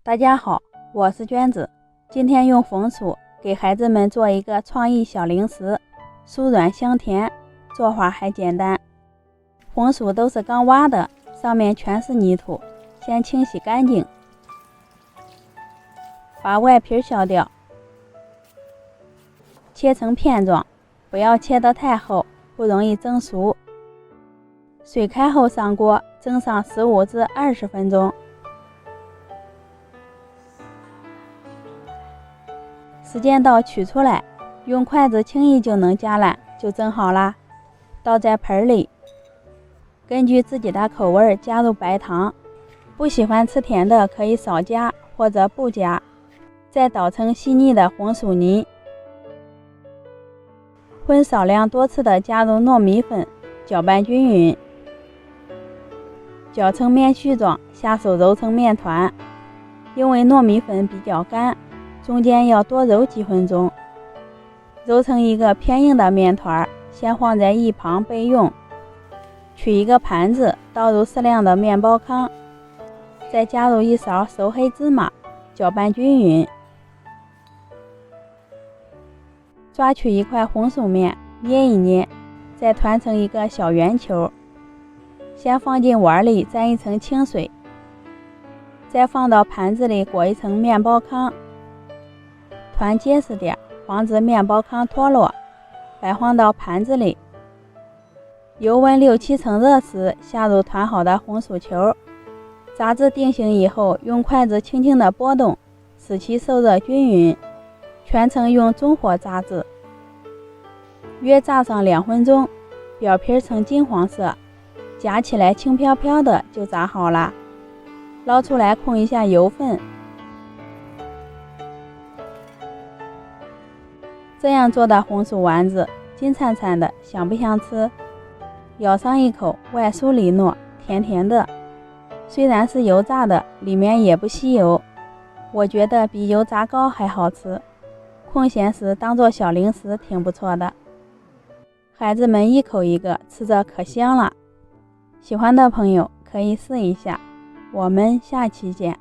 大家好，我是娟子，今天用红薯给孩子们做一个创意小零食，酥软香甜，做法还简单。红薯都是刚挖的，上面全是泥土，先清洗干净，把外皮削掉，切成片状，不要切得太厚，不容易蒸熟。水开后上锅，蒸上15至20分钟。时间到取出来，用筷子轻易就能夹烂，就蒸好啦。倒在盆里，根据自己的口味加入白糖，不喜欢吃甜的可以少加或者不加。再捣成细腻的红薯泥，混少量多次的加入糯米粉，搅拌均匀，搅成面絮状，下手揉成面团。因为糯米粉比较干，中间要多揉几分钟。揉成一个偏硬的面团，先放在一旁备用。取一个盘子，倒入适量的面包糠，再加入一勺熟黑芝麻，搅拌均匀。抓取一块红薯面，捏一捏，再团成一个小圆球，先放进碗里沾一层清水，再放到盘子里裹一层面包糠，团结实点，防止面包糠脱落，摆放到盘子里。油温6、7成热时，下入团好的红薯球，炸至定型以后，用筷子轻轻地拨动，使其受热均匀。全程用中火炸制，约炸上2分钟，表皮呈金黄色，夹起来轻飘飘的就炸好了。捞出来控一下油分，这样做的红薯丸子金灿灿的，想不想吃？咬上一口，外酥里糯，甜甜的。虽然是油炸的，里面也不吸油，我觉得比油炸糕还好吃。空闲时当做小零食挺不错的，孩子们一口一个，吃着可香了。喜欢的朋友可以试一下，我们下期见。